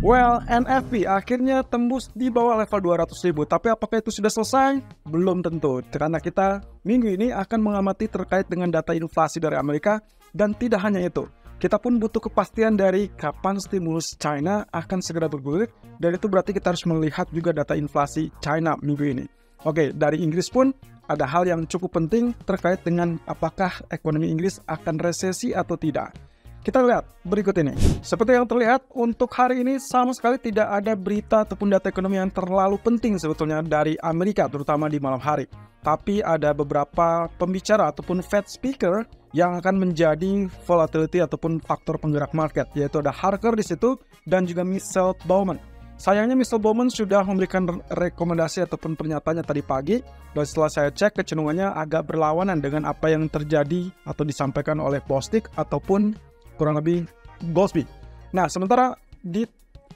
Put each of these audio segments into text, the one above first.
Well, NFP akhirnya tembus di bawah level 200.000, tapi apakah itu sudah selesai? Belum tentu, karena kita minggu ini akan mengamati terkait dengan data inflasi dari Amerika, dan tidak hanya itu. Kita pun butuh kepastian dari kapan stimulus China akan segera bergulir, dan itu berarti kita harus melihat juga data inflasi China minggu ini. Oke, dari Inggris pun ada hal yang cukup penting terkait dengan apakah ekonomi Inggris akan resesi atau tidak. Kita lihat berikut ini. Seperti yang terlihat, untuk hari ini sama sekali tidak ada berita ataupun data ekonomi yang terlalu penting sebetulnya dari Amerika, terutama di malam hari. Tapi ada beberapa pembicara ataupun Fed speaker yang akan menjadi volatility ataupun faktor penggerak market, yaitu ada Harker di situ dan juga Michelle Bowman. Sayangnya Michelle Bowman sudah memberikan rekomendasi ataupun pernyataannya tadi pagi, dan setelah saya cek kecenderungannya agak berlawanan dengan apa yang terjadi atau disampaikan oleh Bostic ataupun kurang lebih Goolsbee. Nah, sementara di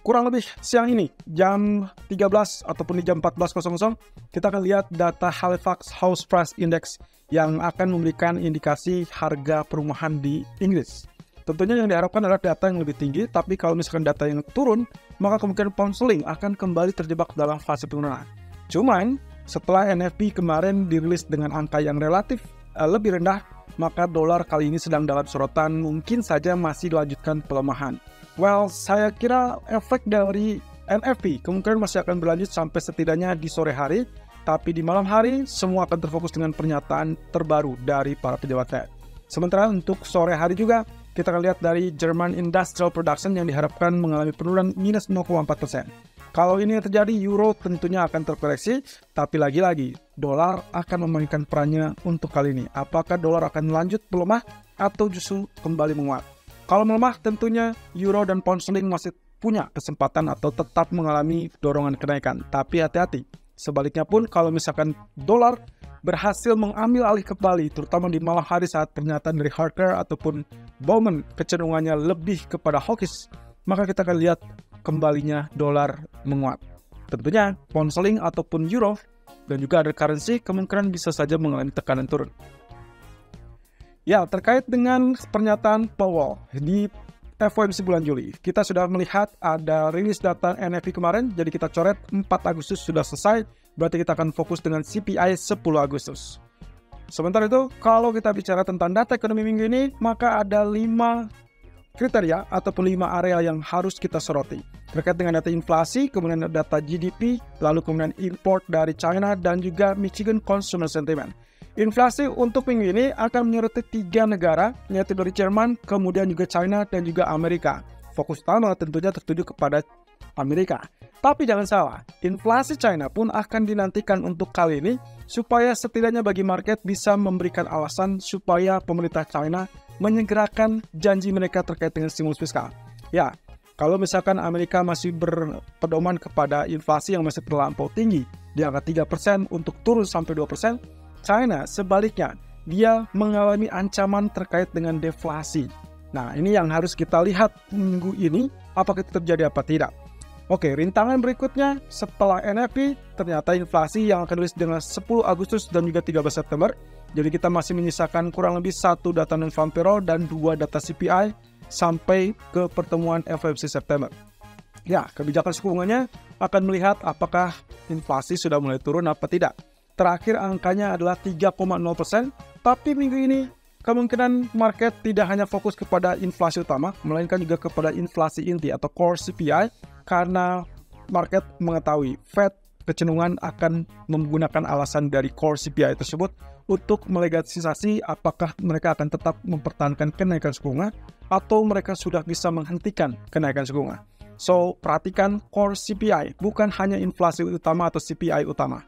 kurang lebih siang ini, jam 13 ataupun di jam 14.00, kita akan lihat data Halifax House Price Index yang akan memberikan indikasi harga perumahan di Inggris. Tentunya yang diharapkan adalah data yang lebih tinggi, tapi kalau misalkan data yang turun, maka kemungkinan pound sterling akan kembali terjebak dalam fase penurunan. Cuman, setelah NFP kemarin dirilis dengan angka yang relatif lebih rendah, maka dolar kali ini sedang dalam sorotan, mungkin saja masih dilanjutkan pelemahan. Well, saya kira efek dari NFP kemungkinan masih akan berlanjut sampai setidaknya di sore hari, tapi di malam hari semua akan terfokus dengan pernyataan terbaru dari para pejabat Fed. Sementara untuk sore hari juga, kita akan lihat dari German Industrial Production yang diharapkan mengalami penurunan minus 0,4%. Kalau ini terjadi, euro tentunya akan terkoreksi, tapi lagi-lagi, dolar akan memainkan perannya untuk kali ini. Apakah dolar akan lanjut melemah atau justru kembali menguat? Kalau melemah, tentunya euro dan pound sterling masih punya kesempatan atau tetap mengalami dorongan kenaikan. Tapi hati-hati, sebaliknya pun kalau misalkan dolar berhasil mengambil alih kembali, terutama di malam hari saat pernyataan dari Harker ataupun Bowman kecenderungannya lebih kepada hawkish, maka kita akan lihat kembalinya dolar menguat. Tentunya pound sterling ataupun euro dan juga other currency kemungkinan bisa saja mengalami tekanan turun. Ya, terkait dengan pernyataan Powell di FOMC bulan Juli, kita sudah melihat ada rilis data NFP kemarin, jadi kita coret 4 Agustus sudah selesai, berarti kita akan fokus dengan CPI 10 Agustus. Sementara itu, kalau kita bicara tentang data ekonomi minggu ini, maka ada 5 kriteria ataupun 5 area yang harus kita soroti. Terkait dengan data inflasi, kemudian data GDP, lalu kemudian import dari China, dan juga Michigan Consumer Sentiment. Inflasi untuk minggu ini akan menyoroti 3 negara, yaitu dari Jerman, kemudian juga China, dan juga Amerika. Fokus utama tentunya tertuju kepada Amerika. Tapi jangan salah, inflasi China pun akan dinantikan untuk kali ini, supaya setidaknya bagi market bisa memberikan alasan supaya pemerintah China menyegerakan janji mereka terkait dengan stimulus fiskal. Ya, kalau misalkan Amerika masih berpedoman kepada inflasi yang masih terlampau tinggi, di angka 3% untuk turun sampai 2%, China sebaliknya, dia mengalami ancaman terkait dengan deflasi. Nah, ini yang harus kita lihat minggu ini, apakah itu terjadi apa tidak. Oke, rintangan berikutnya setelah NFP, ternyata inflasi yang akan rilis dengan 10 Agustus dan juga 13 September. Jadi kita masih menyisakan kurang lebih 1 data non-farm payroll dan 2 data CPI sampai ke pertemuan FOMC September. Ya, kebijakan suku bunganya akan melihat apakah inflasi sudah mulai turun apa tidak. Terakhir angkanya adalah 3,0%, tapi minggu ini kemungkinan market tidak hanya fokus kepada inflasi utama, melainkan juga kepada inflasi inti atau core CPI, karena market mengetahui Fed kecenderungan akan menggunakan alasan dari core CPI tersebut untuk melegitimasi apakah mereka akan tetap mempertahankan kenaikan suku bunga atau mereka sudah bisa menghentikan kenaikan suku bunga. So, perhatikan core CPI, bukan hanya inflasi utama atau CPI utama.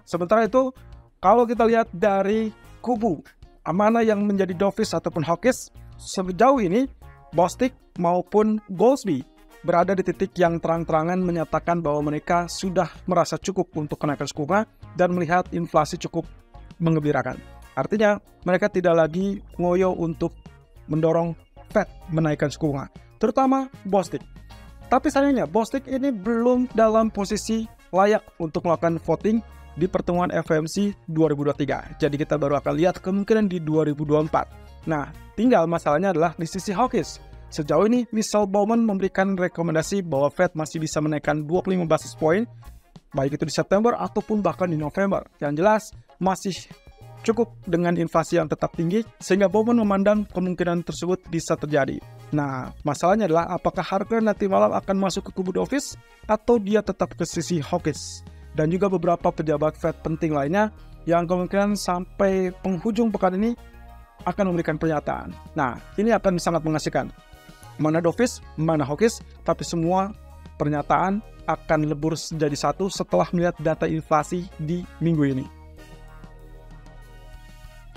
Sementara itu, kalau kita lihat dari kubu mana yang menjadi dovish ataupun hawkish, sejauh ini Bostic maupun Goolsbee berada di titik yang terang-terangan menyatakan bahwa mereka sudah merasa cukup untuk kenaikan suku bunga dan melihat inflasi cukup menggembirakan. Artinya, mereka tidak lagi ngoyo untuk mendorong Fed menaikkan suku bunga, terutama Bostic. Tapi sayangnya, Bostic ini belum dalam posisi layak untuk melakukan voting di pertemuan FOMC 2023. Jadi kita baru akan lihat kemungkinan di 2024. Nah, tinggal masalahnya adalah di sisi hawkish. Sejauh ini, Michelle Bowman memberikan rekomendasi bahwa Fed masih bisa menaikkan 25 basis point, baik itu di September ataupun bahkan di November. Yang jelas, masih cukup dengan inflasi yang tetap tinggi, sehingga Bowman memandang kemungkinan tersebut bisa terjadi. Nah, masalahnya adalah apakah harga nanti malam akan masuk ke kubu dovish atau dia tetap ke sisi hawkish. Dan juga beberapa pejabat Fed penting lainnya yang kemungkinan sampai penghujung pekan ini akan memberikan pernyataan. Nah, ini akan sangat mengasihkan. Mana dovish, mana hawkish, tapi semua pernyataan akan lebur jadi satu setelah melihat data inflasi di minggu ini.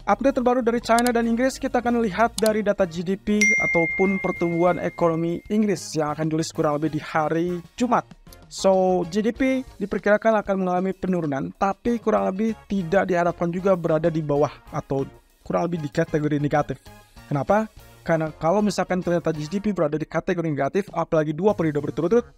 Update terbaru dari China dan Inggris, kita akan lihat dari data GDP ataupun pertumbuhan ekonomi Inggris yang akan dirilis kurang lebih di hari Jumat. So, GDP diperkirakan akan mengalami penurunan, tapi kurang lebih tidak diharapkan juga berada di bawah atau kurang lebih di kategori negatif. Kenapa? Karena kalau misalkan ternyata GDP berada di kategori negatif, apalagi 2 periode berturut-turut,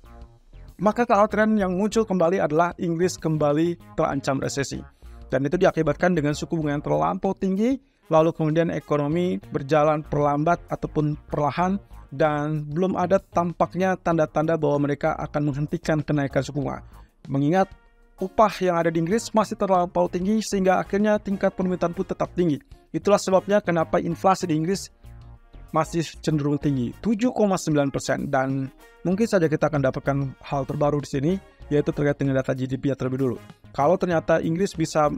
maka kekhawatiran yang muncul kembali adalah Inggris kembali terancam resesi. Dan itu diakibatkan dengan suku bunga yang terlampau tinggi, lalu kemudian ekonomi berjalan perlambat ataupun perlahan, dan belum ada tampaknya tanda-tanda bahwa mereka akan menghentikan kenaikan suku bunga. Mengingat upah yang ada di Inggris masih terlampau tinggi, sehingga akhirnya tingkat permintaan pun tetap tinggi. Itulah sebabnya kenapa inflasi di Inggris masih cenderung tinggi, 7,9%. Dan mungkin saja kita akan dapatkan hal terbaru di sini, yaitu terkait dengan data GDP terlebih dulu. Kalau ternyata Inggris bisa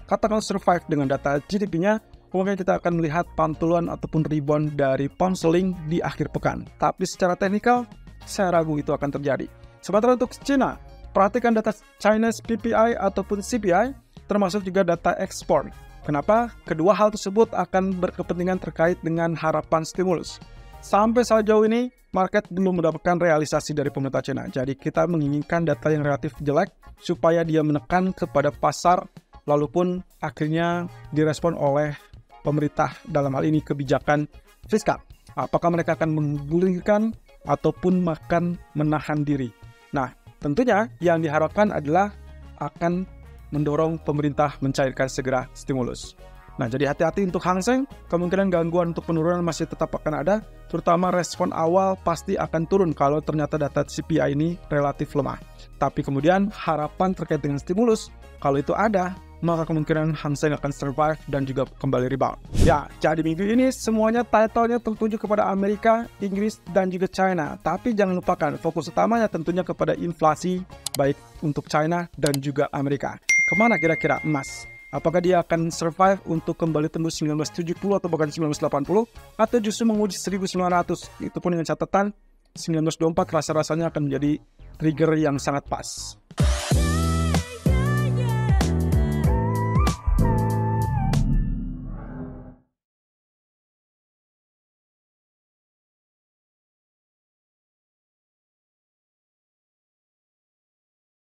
katakan survive dengan data GDP-nya, mungkin kita akan melihat pantulan ataupun rebound dari pound sterling di akhir pekan. Tapi secara teknikal, saya ragu itu akan terjadi. Sementara untuk China, perhatikan data Chinese PPI ataupun CPI, termasuk juga data ekspor. Kenapa? Kedua hal tersebut akan berkepentingan terkait dengan harapan stimulus. Sampai sejauh ini, market belum mendapatkan realisasi dari pemerintah China. Jadi kita menginginkan data yang relatif jelek supaya dia menekan kepada pasar, lalu pun akhirnya direspon oleh pemerintah dalam hal ini kebijakan fiskal. Apakah mereka akan menggulingkan ataupun makan menahan diri? Nah, tentunya yang diharapkan adalah akan mendorong pemerintah mencairkan segera stimulus. Nah, jadi hati-hati untuk Hang Seng, kemungkinan gangguan untuk penurunan masih tetap akan ada, terutama respon awal pasti akan turun kalau ternyata data CPI ini relatif lemah. Tapi kemudian harapan terkait dengan stimulus, kalau itu ada, maka kemungkinan Hang Seng akan survive dan juga kembali rebound. Ya, jadi minggu ini semuanya title-nya tertuju kepada Amerika, Inggris, dan juga China. Tapi jangan lupakan, fokus utamanya tentunya kepada inflasi, baik untuk China dan juga Amerika. Kemana kira-kira emas? Apakah dia akan survive untuk kembali tembus 1970 atau bahkan 1980? Atau justru menguji 1900? Itu pun dengan catatan 1924 rasa-rasanya akan menjadi trigger yang sangat pas.